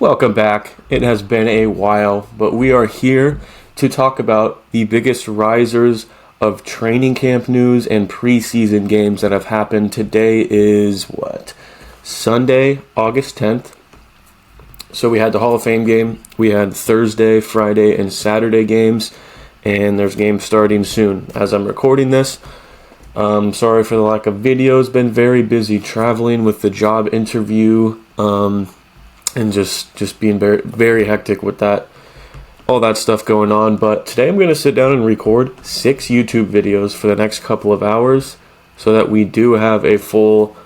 Welcome back. It has been a while, but we are here to talk about the biggest risers of training camp news and preseason games that have happened. Today is Sunday, August 10th. So we had the Hall of Fame game. We had Thursday, Friday, and Saturday games, and there's games starting soon. As I'm recording this, sorry for the lack of videos. Been very busy traveling with the job interview, and just being very, very hectic with that, all that stuff going on. But today I'm going to sit down and record 6 YouTube videos for the next couple of hours so that we do have a full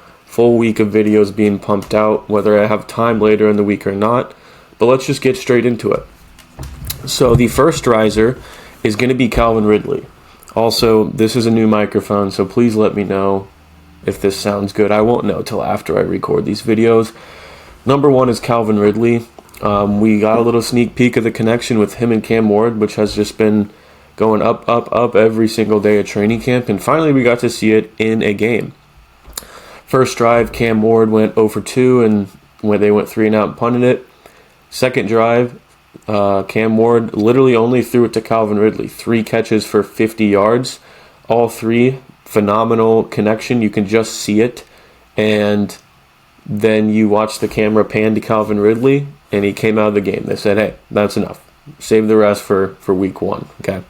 week of videos being pumped out, whether I have time later in the week or not. But let's just get straight into it. So the first riser is going to be Calvin Ridley. Also, this is a new microphone, so please let me know if this sounds good. I won't know till after I record these videos. Number one is Calvin Ridley. We got a little sneak peek of the connection with him and Cam Ward, which has just been going up every single day at training camp. And finally, we got to see it in a game. First drive, Cam Ward went 0 for 2, and when they went 3 and out and punted it. Second drive, Cam Ward literally only threw it to Calvin Ridley. 3 catches for 50 yards. All 3, phenomenal connection. You can just see it. And then you watch the camera pan to Calvin Ridley, and he came out of the game. They said, hey, that's enough. Save the rest for week 1. Okay.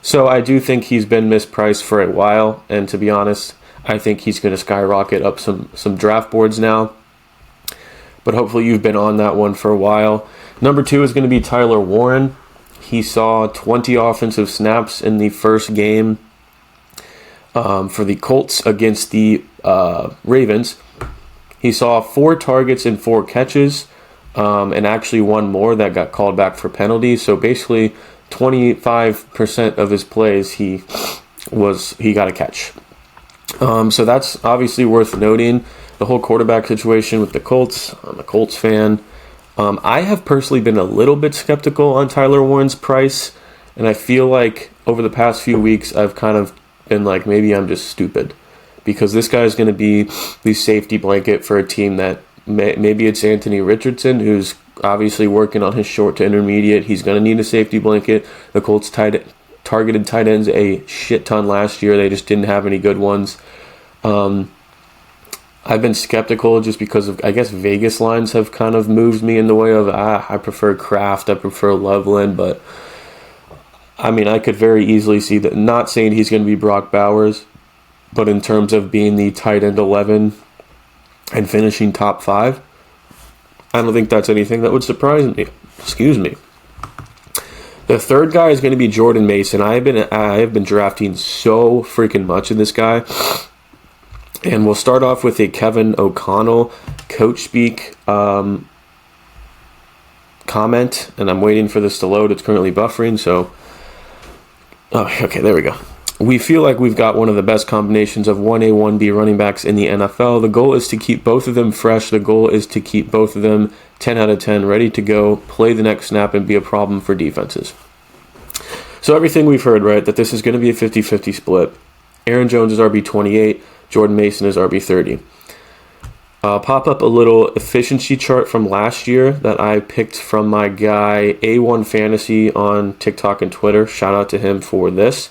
So I do think he's been mispriced for a while, and to be honest, I think he's going to skyrocket up some draft boards now. But hopefully you've been on that one for a while. Number 2 is going to be Tyler Warren. He saw 20 offensive snaps in the first game for the Colts against the Ravens. He saw 4 targets and 4 catches, and actually one more that got called back for penalties. So basically, 25% of his plays he got a catch. So that's obviously worth noting. The whole quarterback situation with the Colts. I'm a Colts fan. I have personally been a little bit skeptical on Tyler Warren's price, and I feel like over the past few weeks I've kind of been like, maybe I'm just stupid. Because this guy is going to be the safety blanket for a team that maybe it's Anthony Richardson, who's obviously working on his short to intermediate. He's going to need a safety blanket. The Colts targeted tight ends a shit ton last year. They just didn't have any good ones. I've been skeptical just because of, I guess, Vegas lines have kind of moved me in the way of, I prefer Kraft, I prefer Loveland, but I mean, I could very easily see that. Not saying he's going to be Brock Bowers, but in terms of being the tight end 11 and finishing top 5, I don't think that's anything that would surprise me. Excuse me. The third guy is going to be Jordan Mason. I have been drafting so freaking much of this guy. And we'll start off with a Kevin O'Connell coach speak comment. And I'm waiting for this to load. It's currently buffering, so... Oh, okay, there we go. We feel like we've got one of the best combinations of 1A, 1B running backs in the NFL. The goal is to keep both of them fresh. The goal is to keep both of them 10 out of 10, ready to go, play the next snap, and be a problem for defenses. So everything we've heard, right, that this is going to be a 50-50 split. Aaron Jones is RB28, Jordan Mason is RB30. Pop up a little efficiency chart from last year that I picked from my guy A1 Fantasy on TikTok and Twitter. Shout out to him for this.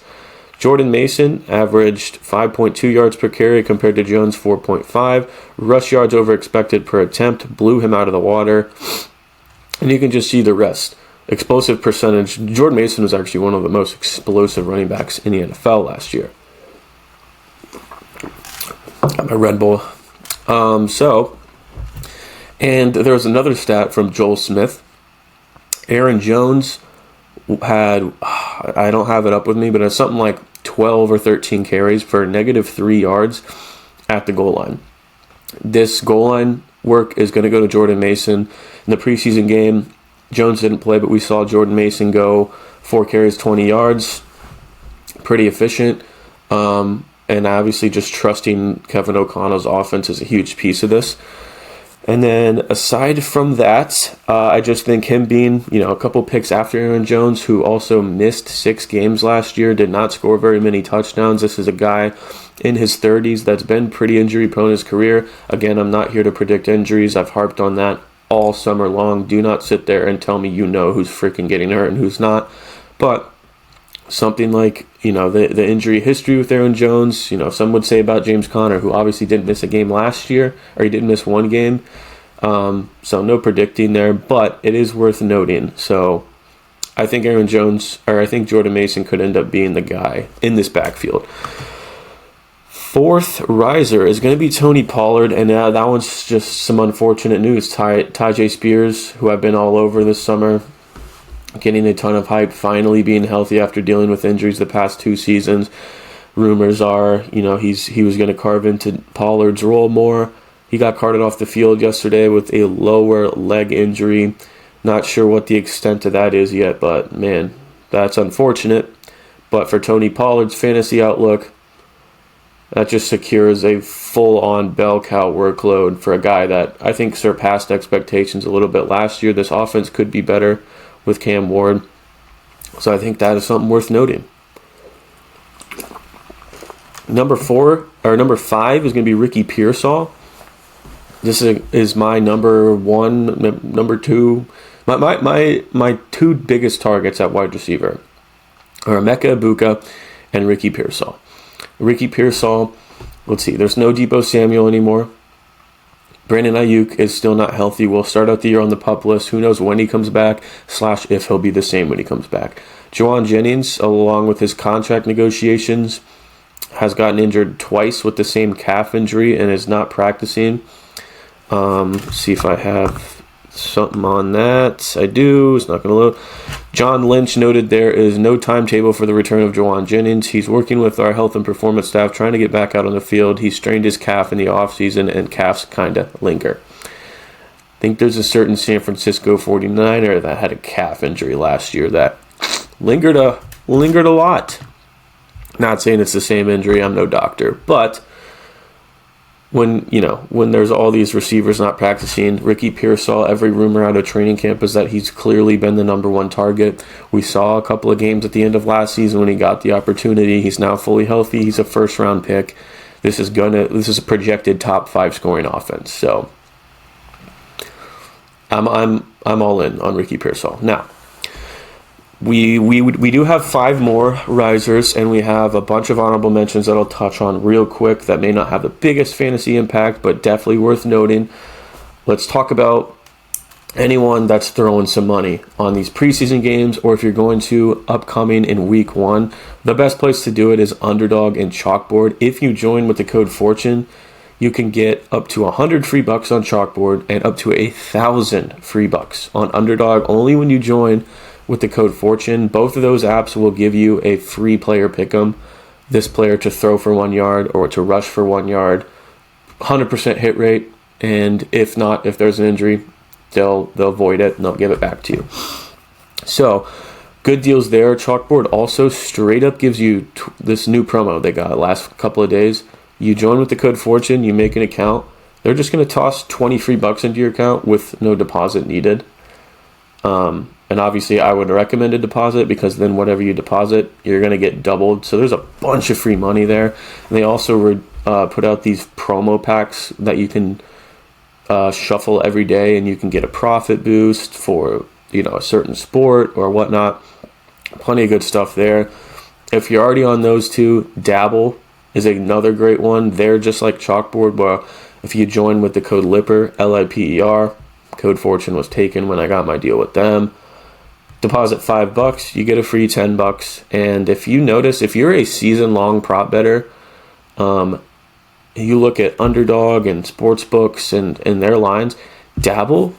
Jordan Mason averaged 5.2 yards per carry compared to Jones' 4.5. Rush yards over expected per attempt blew him out of the water. And you can just see the rest. Explosive percentage. Jordan Mason was actually one of the most explosive running backs in the NFL last year. Got my Red Bull. And there was another stat from Joel Smith. Aaron Jones had, I don't have it up with me, but it's something like 12 or 13 carries for -3 yards at the goal line. This goal line work is going to go to Jordan Mason. In the preseason game, Jones didn't play, but we saw Jordan Mason go 4 carries, 20 yards. Pretty efficient. And obviously just trusting Kevin O'Connell's offense is a huge piece of this. And then aside from that, I just think him being, a couple picks after Aaron Jones, who also missed 6 games last year, did not score very many touchdowns. This is a guy in his 30s that's been pretty injury prone in his career. Again, I'm not here to predict injuries. I've harped on that all summer long. Do not sit there and tell me you know who's freaking getting hurt and who's not. But something like, the injury history with Aaron Jones, some would say about James Conner, who obviously didn't miss a game last year, or he didn't miss one game. So no predicting there, but it is worth noting. So I think Jordan Mason could end up being the guy in this backfield. Fourth riser is going to be Tony Pollard, and that one's just some unfortunate news. Tyjae Spears, who I've been all over this summer, getting a ton of hype, finally being healthy after dealing with injuries the past 2 seasons. Rumors are, he was going to carve into Pollard's role more. He got carted off the field yesterday with a lower leg injury. Not sure what the extent of that is yet, but man, that's unfortunate. But for Tony Pollard's fantasy outlook, that just secures a full-on bell cow workload for a guy that I think surpassed expectations a little bit last year. This offense could be better with Cam Ward. So I think that is something worth noting. Number 5 is going to be Ricky Pearsall. This is my number 2. My 2 biggest targets at wide receiver are Emeka Egbuka and Ricky Pearsall. Ricky Pearsall, let's see, there's no Deebo Samuel anymore. Brandon Ayuk is still not healthy. We'll start out the year on the PUP list. Who knows when he comes back, / if he'll be the same when he comes back. Juwan Jennings, along with his contract negotiations, has gotten injured twice with the same calf injury and is not practicing. See if I have something on that. I do. It's not going to load. John Lynch noted there is no timetable for the return of Juwan Jennings. He's working with our health and performance staff trying to get back out on the field. He strained his calf in the offseason, and calves kind of linger. I think there's a certain San Francisco 49er that had a calf injury last year that lingered a lot. Not saying it's the same injury. I'm no doctor, but when there's all these receivers not practicing, Ricky Pearsall, every rumor out of training camp is that he's clearly been the number 1 target. We saw a couple of games at the end of last season when he got the opportunity. He's now fully healthy. He's a first-round pick. This is a projected top 5 scoring offense. So I'm all in on Ricky Pearsall. Now, we do have 5 more risers, and we have a bunch of honorable mentions that I'll touch on real quick that may not have the biggest fantasy impact, but definitely worth noting. Let's talk about anyone that's throwing some money on these preseason games, or if you're going to upcoming in week 1. The best place to do it is Underdog and Chalkboard. If you join with the code FORTUNE, you can get up to $100 free bucks on Chalkboard and up to $1,000 free bucks on Underdog only when you join with the code FORTUNE. Both of those apps will give you a free player pick'em. This player to throw for 1 yard or to rush for 1 yard. 100% hit rate, and if there's an injury, they'll void it and they'll give it back to you. So, good deals there. Chalkboard also straight up gives you this new promo they got last couple of days. You join with the code FORTUNE, you make an account. They're just going to toss 20 free bucks into your account with no deposit needed. And obviously, I would recommend a deposit because then whatever you deposit, you're going to get doubled. So there's a bunch of free money there. And they also put out these promo packs that you can shuffle every day, and you can get a profit boost for a certain sport or whatnot. Plenty of good stuff there. If you're already on those 2, Dabble is another great one. They're just like Chalkboard, but if you join with the code LIPPER, LIPER, code FORTUNE was taken when I got my deal with them. Deposit $5, you get a free $10. And if you notice, if you're a season-long prop bettor, you look at Underdog and Sportsbooks and their lines, Dabble,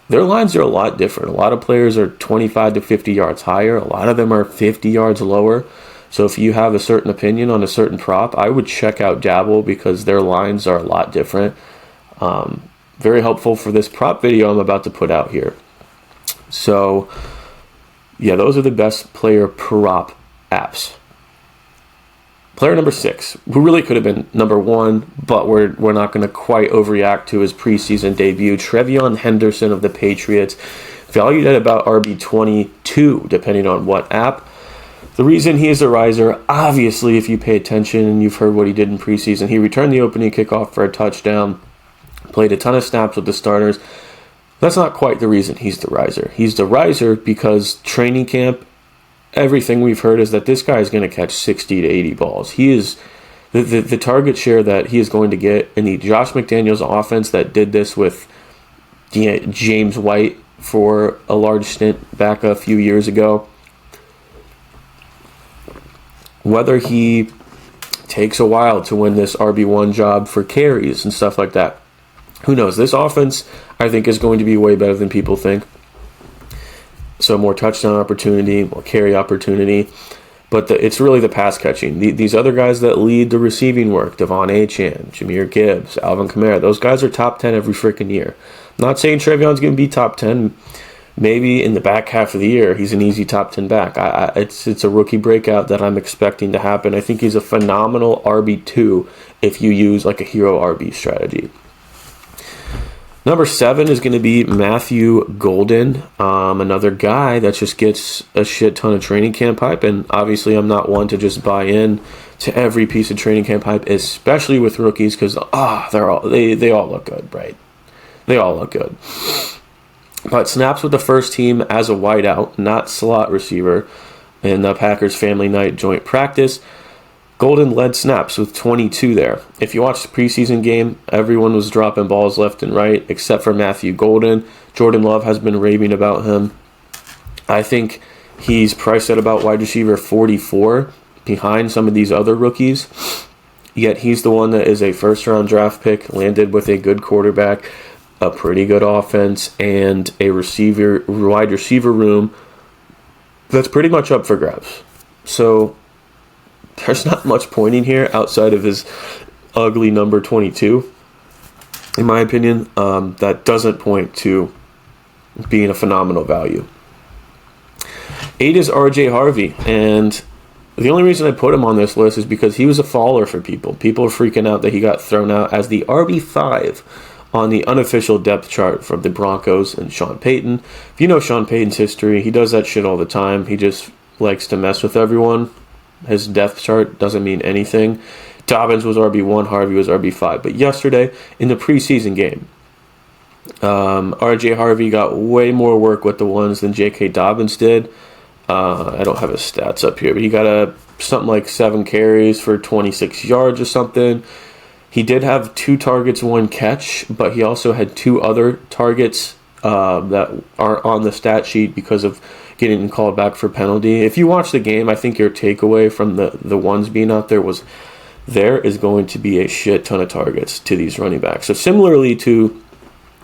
their lines are a lot different. A lot of players are 25 to 50 yards higher. A lot of them are 50 yards lower. So if you have a certain opinion on a certain prop, I would check out Dabble because their lines are a lot different. Very helpful for this prop video I'm about to put out here. So yeah, those are the best player prop apps. Player number 6, who really could have been number 1, but we're not going to quite overreact to his preseason debut. Trevion Henderson of the Patriots, valued at about RB22, depending on what app. The reason he is a riser, obviously, if you pay attention and you've heard what he did in preseason, he returned the opening kickoff for a touchdown, played a ton of snaps with the starters. That's not quite the reason he's the riser. He's the riser because training camp, everything we've heard is that this guy is going to catch 60 to 80 balls. He is the target share that he is going to get in the Josh McDaniels offense that did this with James White for a large stint back a few years ago. Whether he takes a while to win this RB1 job for carries and stuff like that, who knows? This offense, I think, is going to be way better than people think. So more touchdown opportunity, more carry opportunity. But it's really the pass catching. These other guys that lead the receiving work, Devon Achane, Jahmyr Gibbs, Alvin Kamara, those guys are top 10 every freaking year. I'm not saying Trevion's going to be top 10. Maybe in the back half of the year, he's an easy top 10 back. It's a rookie breakout that I'm expecting to happen. I think he's a phenomenal RB2 if you use like a hero RB strategy. Number 7 is going to be Matthew Golden, another guy that just gets a shit ton of training camp hype. And obviously, I'm not one to just buy in to every piece of training camp hype, especially with rookies, because they all look good, right? They all look good. But snaps with the first team as a wideout, not slot receiver, in the Packers Family Night joint practice. Golden led snaps with 22 there. If you watch the preseason game, everyone was dropping balls left and right except for Matthew Golden. Jordan Love has been raving about him. I think he's priced at about wide receiver 44 behind some of these other rookies. Yet he's the one that is a first-round draft pick, landed with a good quarterback, a pretty good offense, and a wide receiver room that's pretty much up for grabs. So there's not much pointing here outside of his ugly number 22, in my opinion, that doesn't point to being a phenomenal value. 8 is RJ Harvey, and the only reason I put him on this list is because he was a faller for people. People are freaking out that he got thrown out as the RB5 on the unofficial depth chart from the Broncos and Sean Payton. If you know Sean Payton's history, he does that shit all the time. He just likes to mess with everyone. His depth chart doesn't mean anything. Dobbins was RB1, Harvey was RB5. But yesterday, in the preseason game, RJ Harvey got way more work with the ones than J.K. Dobbins did. I don't have his stats up here, but he got something like 7 carries for 26 yards or something. He did have 2 targets, 1 catch, but he also had 2 other targets that aren't on the stat sheet because of getting called back for penalty. If you watch the game, I think your takeaway from the ones being out there was there is going to be a shit ton of targets to these running backs. So similarly to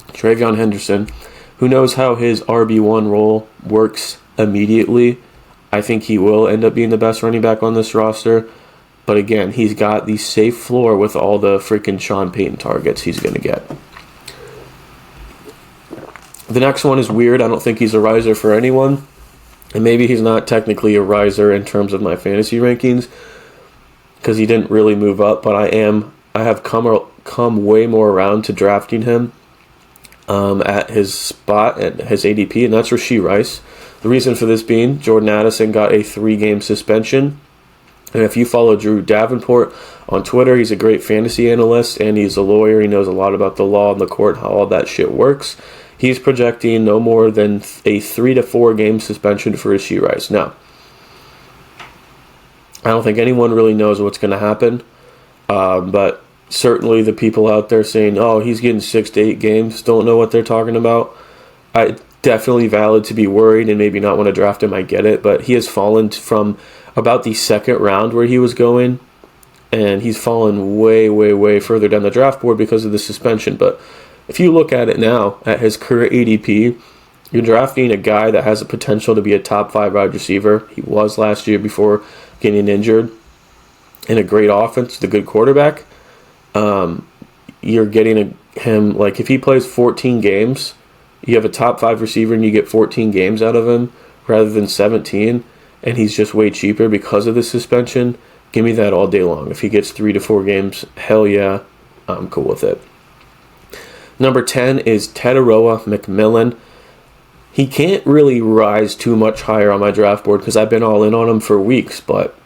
Travion Henderson, who knows how his RB1 role works immediately, I think he will end up being the best running back on this roster. But again, he's got the safe floor with all the freaking Sean Payton targets he's going to get. The next one is weird. I don't think he's a riser for anyone. And maybe he's not technically a riser in terms of my fantasy rankings because he didn't really move up. But I have come way more around to drafting him at his spot, at his ADP, and that's Rashee Rice. The reason for this being Jordan Addison got a 3-game suspension. And if you follow Drew Davenport on Twitter, he's a great fantasy analyst and he's a lawyer. He knows a lot about the law and the court, how all that shit works. He's projecting no more than a 3 to 4 game suspension for Rashee Rice. Now, I don't think anyone really knows what's going to happen, but certainly the people out there saying, oh, he's getting 6 to 8 games, don't know what they're talking about. Definitely valid to be worried and maybe not want to draft him, I get it, but he has fallen from about the second round where he was going, and he's fallen way, way, way further down the draft board because of the suspension. But if you look at it now, at his current ADP, you're drafting a guy that has the potential to be a top 5 wide receiver. He was last year before getting injured. In a great offense, the good quarterback. You're getting him, like if he plays 14 games, you have a top 5 receiver and you get 14 games out of him rather than 17, and he's just way cheaper because of the suspension. Give me that all day long. If he gets 3 to 4 games, hell yeah, I'm cool with it. Number 10 is tetmcmillan. He can't really rise too much higher on my draft board because I've been all in on him for weeks, but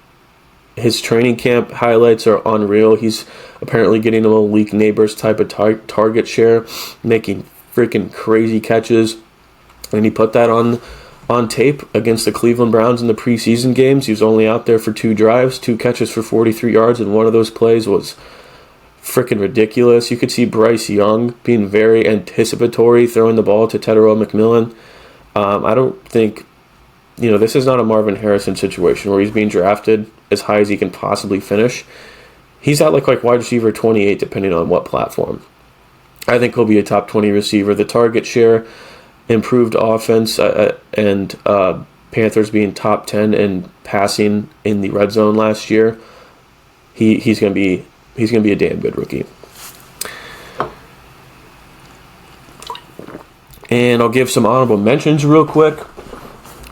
his training camp highlights are unreal. He's apparently getting a Malik Neighbors type of target share, making freaking crazy catches, and he put that on tape against the Cleveland Browns in the preseason games. He was only out there for 2 drives, 2 catches for 43 yards, and one of those plays was freaking ridiculous. You could see Bryce Young being very anticipatory, throwing the ball to tetmcmillan. I don't think, this is not a Marvin Harrison situation where he's being drafted as high as he can possibly finish. He's at like wide receiver 28, depending on what platform. I think he'll be a top 20 receiver. The target share, improved offense, and Panthers being top 10 in passing in the red zone last year. He's gonna be a damn good rookie. And I'll give some honorable mentions real quick.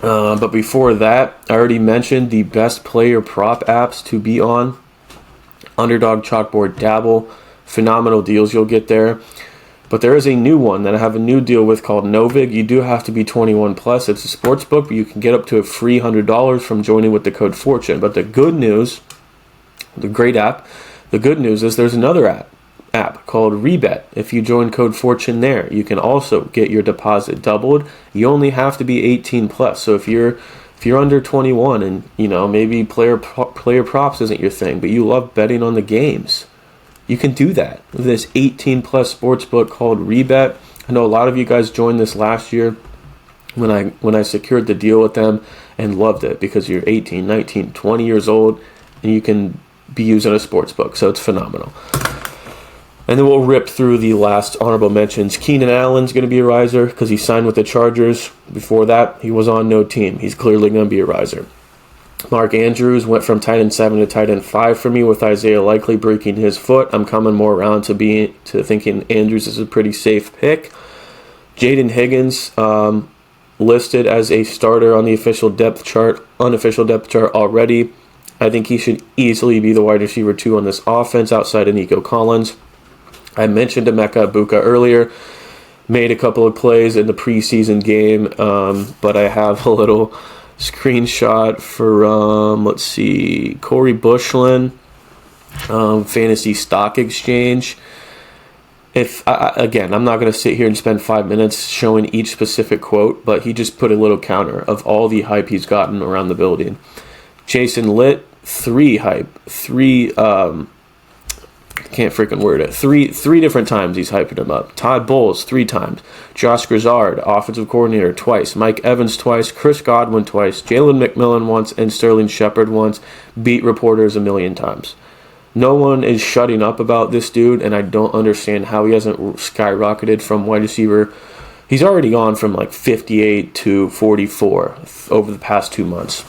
But before that, I already mentioned the best player prop apps to be on. Underdog, Chalkboard, Dabble. Phenomenal deals you'll get there. But there is a new one that I have a new deal with called Novig. You do have to be 21 plus. It's a sports book, but you can get up to a free $100 from joining with the code FORTUNE. But the good news, the great app, the good news is there's another app called Rebet. If you join code FORTUNE there, you can also get your deposit doubled. You only have to be 18 plus. So if you're under 21 and maybe player props isn't your thing, but you love betting on the games, you can do that with this 18 plus sports book called Rebet. I know a lot of you guys joined this last year when I secured the deal with them and loved it because you're 18, 19, 20 years old and you can be using a sports book, so it's phenomenal. And then we'll rip through the last honorable mentions. Keenan Allen's going to be a riser because he signed with the Chargers. Before that, he was on no team. He's clearly going to be a riser. Mark Andrews went from tight end 7 to tight end 5 for me with Isaiah likely breaking his foot. I'm coming more around to thinking Andrews is a pretty safe pick. Jaden Higgins listed as a starter on the unofficial depth chart already. I think he should easily be the wide receiver 2 on this offense outside of Nico Collins. I mentioned Emeka Egbuka earlier. Made a couple of plays in the preseason game, but I have a little screenshot from, Corey Bushlin, Fantasy Stock Exchange. I'm not going to sit here and spend 5 minutes showing each specific quote, but he just put a little counter of all the hype he's gotten around the building. Jason Litt, 3 different times he's hyping him up. Todd Bowles 3 times. Josh Grizzard, offensive coordinator, twice. Mike Evans twice. Chris Godwin twice. Jalen McMillan once. And Sterling Shepard once. Beat reporters 1,000,000 times. No one is shutting up about this dude, and I don't understand how he hasn't skyrocketed from wide receiver. He's already gone from 58 to 44 over the past 2 months.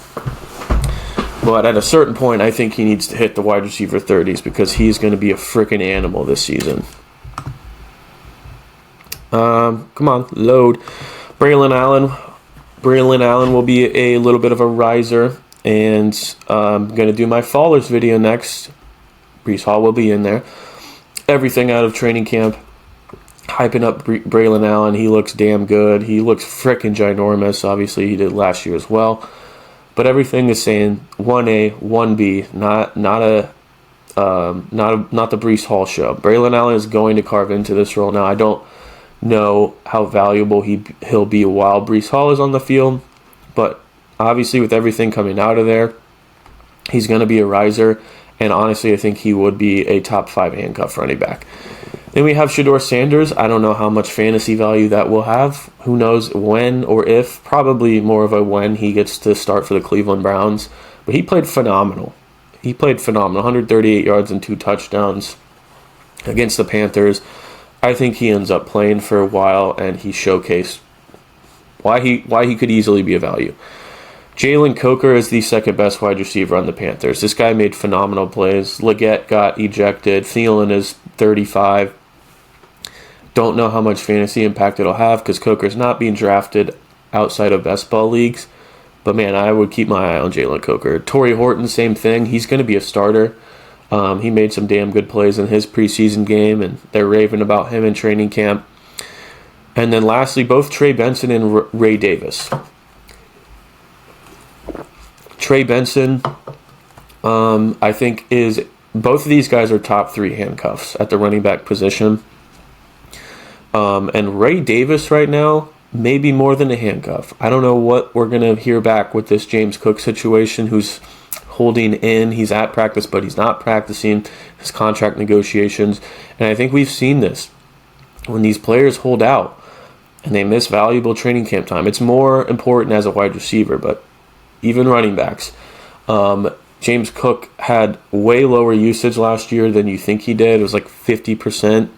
But at a certain point, I think he needs to hit the wide receiver 30s because he's going to be a freaking animal this season. Come on, load. Braylon Allen will be a little bit of a riser, and I'm going to do my Fallers video next. Breece Hall will be in there. Everything out of training camp, hyping up Braylon Allen. He looks damn good. He looks freaking ginormous. Obviously, he did last year as well. But everything is saying 1A, 1B, not the Breece Hall show. Braylon Allen is going to carve into this role. Now, I don't know how valuable he'll be while Breece Hall is on the field, but obviously with everything coming out of there, he's going to be a riser, and honestly, I think he would be a top 5 handcuff running back. Then we have Shedeur Sanders. I don't know how much fantasy value that will have. Who knows when or if. Probably more of a when he gets to start for the Cleveland Browns. But he played phenomenal. 138 yards and 2 touchdowns against the Panthers. I think he ends up playing for a while, and he showcased why he could easily be a value. Jalen Coker is the second best wide receiver on the Panthers. This guy made phenomenal plays. Leggett got ejected. Thielen is 35. Don't know how much fantasy impact it'll have because Coker's not being drafted outside of best ball leagues. But, man, I would keep my eye on Jalen Coker. Torrey Horton, same thing. He's going to be a starter. He made some damn good plays in his preseason game, and they're raving about him in training camp. And then lastly, both Trey Benson and Ray Davis. Trey Benson, I think, both of these guys are top 3 handcuffs at the running back position. And Ray Davis right now, maybe more than a handcuff. I don't know what we're going to hear back with this James Cook situation, who's holding in. He's at practice, but he's not practicing, his contract negotiations. And I think we've seen this. When these players hold out and they miss valuable training camp time, it's more important as a wide receiver, but even running backs. James Cook had way lower usage last year than you think he did. It was like 50%.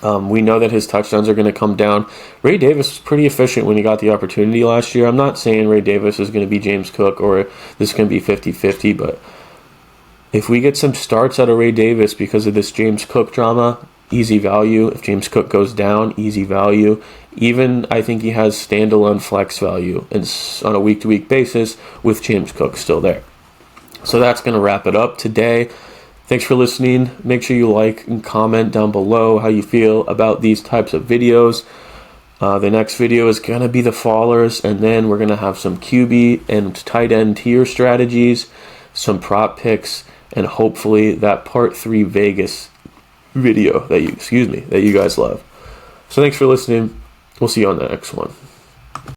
We know that his touchdowns are going to come down. Ray Davis was pretty efficient when he got the opportunity last year. I'm not saying Ray Davis is going to be James Cook or this is going to be 50-50, but if we get some starts out of Ray Davis because of this James Cook drama, easy value. If James Cook goes down, easy value. Even I think he has standalone flex value on a week-to-week basis with James Cook still there. So that's going to wrap it up today. Thanks for listening. Make sure you like and comment down below how you feel about these types of videos. The next video is going to be the fallers, and then we're going to have some QB and tight end tier strategies, some prop picks, and hopefully that part 3 Vegas video that you guys love. So thanks for listening. We'll see you on the next one.